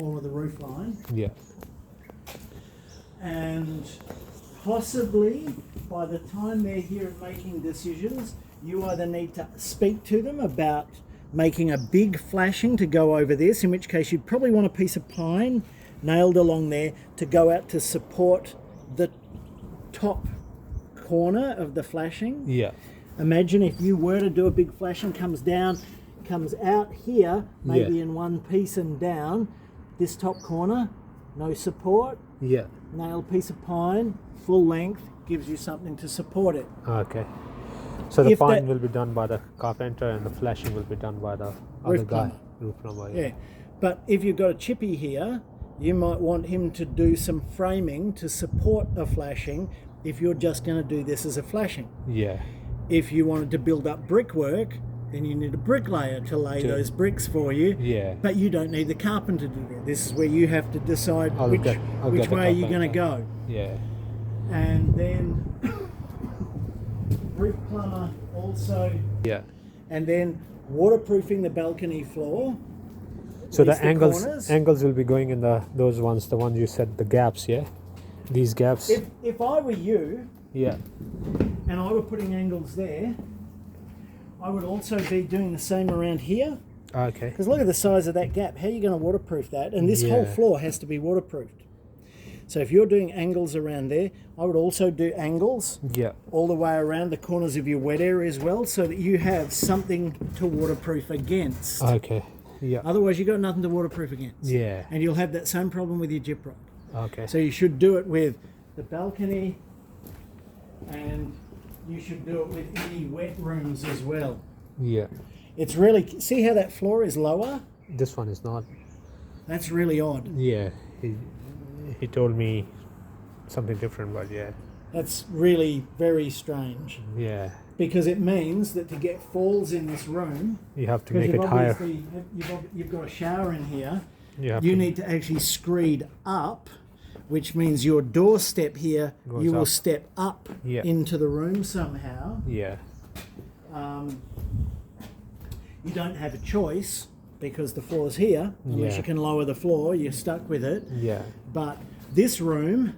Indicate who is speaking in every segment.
Speaker 1: or the roof line.
Speaker 2: Yeah.
Speaker 1: And possibly by the time they're here and making decisions, you either need to speak to them about making a big flashing to go over this, in which case you'd probably want a piece of pine nailed along there to go out to support the top corner of the flashing.
Speaker 2: Yeah.
Speaker 1: Imagine if you were to do a big flashing, comes down, comes out here, maybe in one piece and down, this top corner, no support,
Speaker 2: Yeah.
Speaker 1: nail piece of pine, full length, gives you something to support it.
Speaker 2: Okay. So the
Speaker 1: If
Speaker 2: pine
Speaker 1: that-
Speaker 2: will be done by the carpenter and the flashing will be done by the
Speaker 1: Roof
Speaker 2: other guy.
Speaker 1: plumber.
Speaker 2: Roof plumber.
Speaker 1: Yeah. But if you've got a chippy here, you might want him to do some framing to support a flashing if you're just going to do this as a flashing.
Speaker 2: Yeah.
Speaker 1: If you wanted to build up brickwork, then you need a bricklayer to lay those bricks for you.
Speaker 2: Yeah.
Speaker 1: But you don't need the carpenter to do that. This is where you have to decide
Speaker 2: I'll
Speaker 1: which
Speaker 2: get the
Speaker 1: way you're going to
Speaker 2: carpenter.
Speaker 1: go.
Speaker 2: Yeah.
Speaker 1: And then roof plumber also,
Speaker 2: Yeah.
Speaker 1: and then waterproofing the balcony floor.
Speaker 2: So
Speaker 1: At least
Speaker 2: the angles
Speaker 1: corners.
Speaker 2: angles will be going in those ones, the ones you said, the gaps, yeah? These gaps.
Speaker 1: If I were you
Speaker 2: Yeah.
Speaker 1: and I were putting angles there, I would also be doing the same around here.
Speaker 2: Okay.
Speaker 1: Because look at the size of that gap. How are you going to waterproof that? And this whole
Speaker 2: Yeah.
Speaker 1: floor has to be waterproofed. So if you're doing angles around there, I would also do angles
Speaker 2: Yeah.
Speaker 1: all the way around the corners of your wet area as well, so that you have something to waterproof against.
Speaker 2: Okay. Yeah.
Speaker 1: Otherwise, you've got nothing to waterproof against.
Speaker 2: Yeah.
Speaker 1: And you'll have that same problem with your gyprock.
Speaker 2: Okay.
Speaker 1: So you should do it with the balcony, and you should do it with any wet rooms as well.
Speaker 2: Yeah.
Speaker 1: It's really, see how that floor is lower?
Speaker 2: This one is not.
Speaker 1: That's really odd.
Speaker 2: Yeah. He told me something different, but yeah.
Speaker 1: That's really very strange,
Speaker 2: Yeah.
Speaker 1: because it means that to get falls in this room,
Speaker 2: You have to
Speaker 1: because
Speaker 2: make it higher.
Speaker 1: you've got a shower in here,
Speaker 2: You
Speaker 1: you need to actually screed up, which means your doorstep here,
Speaker 2: Goes
Speaker 1: you will
Speaker 2: up.
Speaker 1: step up
Speaker 2: Yeah.
Speaker 1: into the room somehow.
Speaker 2: Yeah.
Speaker 1: You don't have a choice because the floor's here. Unless
Speaker 2: Yeah.
Speaker 1: you can lower the floor, you're stuck with it.
Speaker 2: Yeah.
Speaker 1: But this room,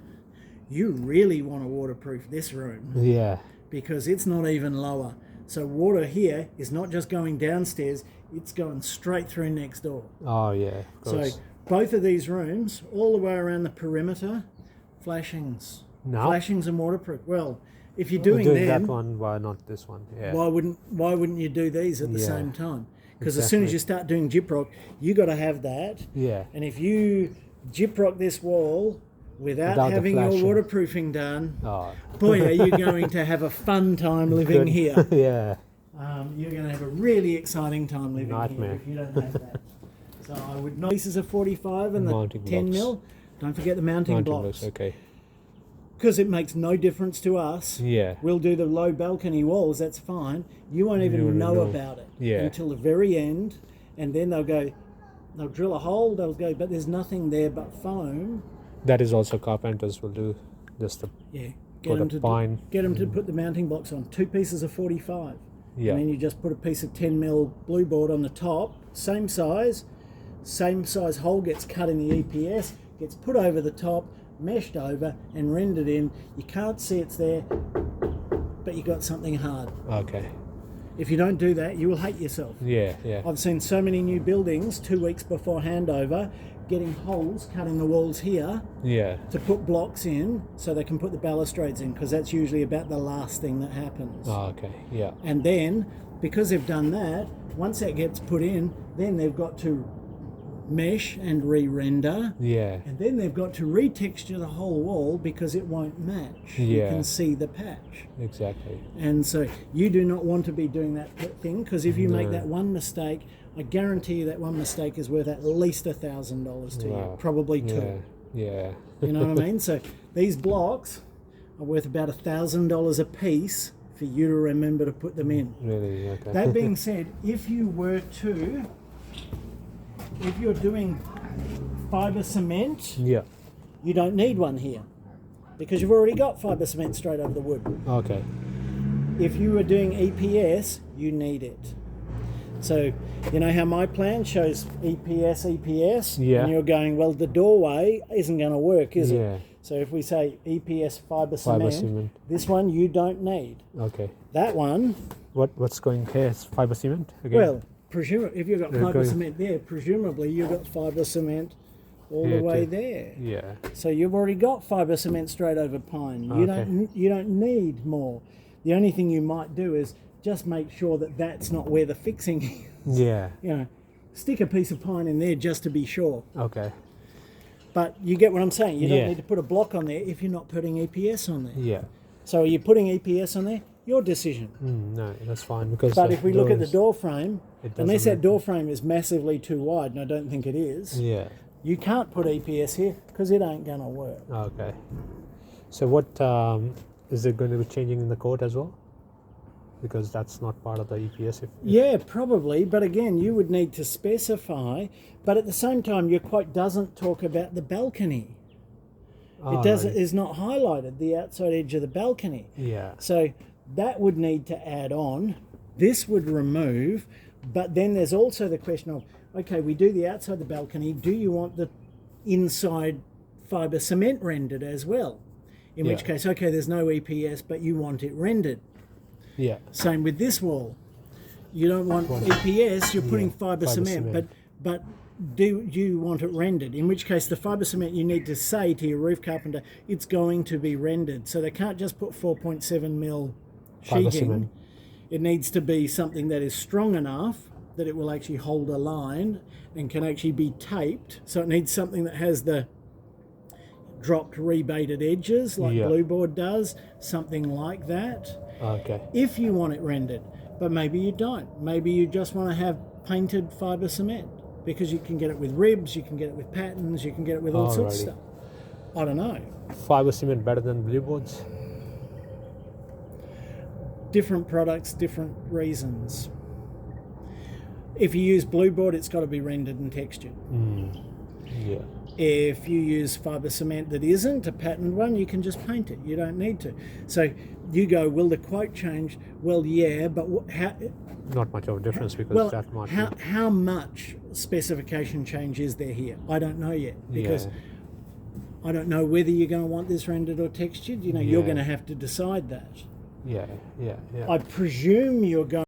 Speaker 1: you really want to waterproof this room
Speaker 2: Yeah.
Speaker 1: because it's not even lower. So water here is not just going downstairs, it's going straight through next door.
Speaker 2: Oh yeah.
Speaker 1: So
Speaker 2: Goes.
Speaker 1: both of these rooms, all the way around the perimeter, flashings.
Speaker 2: Now?
Speaker 1: Flashings and waterproof. Well, if you're
Speaker 2: Doing
Speaker 1: doing them,
Speaker 2: that one, why not this one? Yeah.
Speaker 1: why wouldn't you do these at the
Speaker 2: Yeah.
Speaker 1: same time? Because as soon as
Speaker 2: Exactly.
Speaker 1: you start doing gyprock, you got to have that.
Speaker 2: Yeah.
Speaker 1: And if you gyprock this wall without
Speaker 2: Without the
Speaker 1: having your
Speaker 2: flashing.
Speaker 1: waterproofing done,
Speaker 2: Oh.
Speaker 1: boy, are you going to have a fun time living
Speaker 2: Good.
Speaker 1: here.
Speaker 2: Yeah.
Speaker 1: You're going to have a really exciting time living
Speaker 2: Nightmare.
Speaker 1: here if you don't have that. So I would not. Pieces of 45 and the
Speaker 2: Mounting
Speaker 1: 10
Speaker 2: blocks.
Speaker 1: mil. Don't forget the mounting blocks.
Speaker 2: Okay.
Speaker 1: Because it makes no difference to us.
Speaker 2: Yeah.
Speaker 1: We'll do the low balcony walls, that's fine. You won't even
Speaker 2: wouldn't
Speaker 1: know
Speaker 2: know.
Speaker 1: about it
Speaker 2: Yeah.
Speaker 1: until the very end. And then they'll drill a hole, they'll go, but there's nothing there but foam.
Speaker 2: That is also carpenters will do. Just the
Speaker 1: Yeah.
Speaker 2: Put a pine.
Speaker 1: Get them to put the mounting blocks on. 2 pieces of 45.
Speaker 2: Yeah.
Speaker 1: And then you just put a piece of 10 mil blue board on the top, same size hole gets cut in the EPS, gets put over the top, meshed over and rendered in. You can't see it's there, but you got something hard.
Speaker 2: Okay.
Speaker 1: If you don't do that, you will hate yourself.
Speaker 2: Yeah. Yeah.
Speaker 1: I've seen so many new buildings 2 weeks before handover getting holes cut in the walls here
Speaker 2: Yeah.
Speaker 1: to put blocks in so they can put the balustrades in, because that's usually about the last thing that happens.
Speaker 2: Oh, okay. Yeah.
Speaker 1: And then, because they've done that, once that gets put in, then they've got to mesh and re-render.
Speaker 2: Yeah.
Speaker 1: And then they've got to retexture the whole wall because it won't match. You
Speaker 2: Yeah.
Speaker 1: can see the patch.
Speaker 2: Exactly.
Speaker 1: And so you do not want to be doing that thing, because if you make
Speaker 2: No.
Speaker 1: that one mistake, I guarantee you that one mistake is worth at least $1,000 to you,
Speaker 2: Wow.
Speaker 1: probably two.
Speaker 2: Yeah.
Speaker 1: You know what I mean? So these blocks are worth about $1,000 a piece for you to remember to put them in.
Speaker 2: Really. Okay.
Speaker 1: That being said, if you're doing fibre cement,
Speaker 2: Yeah.
Speaker 1: you don't need one here because you've already got fibre cement straight over the wood.
Speaker 2: Okay.
Speaker 1: If you were doing EPS, you need it. So, you know how my plan shows EPS,
Speaker 2: Yeah.
Speaker 1: and you're going, well, the doorway isn't going to work, is
Speaker 2: Yeah.
Speaker 1: it? So if we say EPS fibre
Speaker 2: Fibre
Speaker 1: cement,
Speaker 2: cement.
Speaker 1: this one you don't need.
Speaker 2: Okay.
Speaker 1: That one,
Speaker 2: What's going here? Is fibre cement again?
Speaker 1: well, if you've got
Speaker 2: They're
Speaker 1: fibre
Speaker 2: going-
Speaker 1: cement there, presumably you've got fibre cement all
Speaker 2: Here
Speaker 1: the way
Speaker 2: too.
Speaker 1: there.
Speaker 2: Yeah.
Speaker 1: So you've already got fibre cement straight over pine. You
Speaker 2: Okay.
Speaker 1: don't need more. The only thing you might do is just make sure that that's not where the fixing is.
Speaker 2: Yeah.
Speaker 1: You know, stick a piece of pine in there just to be sure.
Speaker 2: Okay.
Speaker 1: But you get what I'm saying. You don't
Speaker 2: Yeah.
Speaker 1: need to put a block on there if you're not putting EPS on there.
Speaker 2: Yeah.
Speaker 1: So are you putting EPS on there? Your decision.
Speaker 2: No, that's fine because.
Speaker 1: But if we look at the
Speaker 2: doors-
Speaker 1: door frame,
Speaker 2: It
Speaker 1: unless
Speaker 2: doesn't
Speaker 1: that door frame is massively too wide, and I don't think it is,
Speaker 2: Yeah.
Speaker 1: you can't put EPS here because it ain't going to work.
Speaker 2: Okay. So what is it going to be changing in the code as well? Because that's not part of the EPS.
Speaker 1: Yeah, probably. But again, you would need to specify. But at the same time, your quote doesn't talk about the balcony. It doesn't. Is not highlighted the outside edge of the balcony.
Speaker 2: Yeah.
Speaker 1: So that would need to add on. This would remove. But then there's also the question of, okay, we do the outside the balcony. Do you want the inside fibre cement rendered as well? In which
Speaker 2: Yeah.
Speaker 1: case, okay, there's no EPS, but you want it rendered.
Speaker 2: Yeah.
Speaker 1: Same with this wall. You don't want EPS, you're putting fibre
Speaker 2: fibre
Speaker 1: cement,
Speaker 2: cement.
Speaker 1: but do you want it rendered? In which case the fibre cement, you need to say to your roof carpenter, it's going to be rendered. So they can't just put 4.7 mil
Speaker 2: Fibre
Speaker 1: sheeting.
Speaker 2: cement.
Speaker 1: It needs to be something that is strong enough that it will actually hold a line and can actually be taped. So it needs something that has the dropped rebated edges like
Speaker 2: Yeah.
Speaker 1: Blue Board does, something like that.
Speaker 2: Okay.
Speaker 1: If you want it rendered, but maybe you don't. Maybe you just want to have painted fibre cement because you can get it with ribs, you can get it with patterns, you can get it with all sorts of
Speaker 2: Alrighty.
Speaker 1: stuff. I don't know.
Speaker 2: Fibre cement better than blue boards?
Speaker 1: Different products, different reasons. If you use Blue Board, it's got to be rendered and textured.
Speaker 2: Yeah.
Speaker 1: If you use fibre cement that isn't a patterned one, you can just paint it. You don't need to. So you go, will the quote change? Well, yeah, but how?
Speaker 2: Not much of a difference because
Speaker 1: Well,
Speaker 2: that much.
Speaker 1: how much specification change is there here? I don't know yet because I don't know whether you're going to want this rendered or textured. You know, you're
Speaker 2: Yeah.
Speaker 1: going to have to decide that.
Speaker 2: Yeah.
Speaker 1: I presume you're going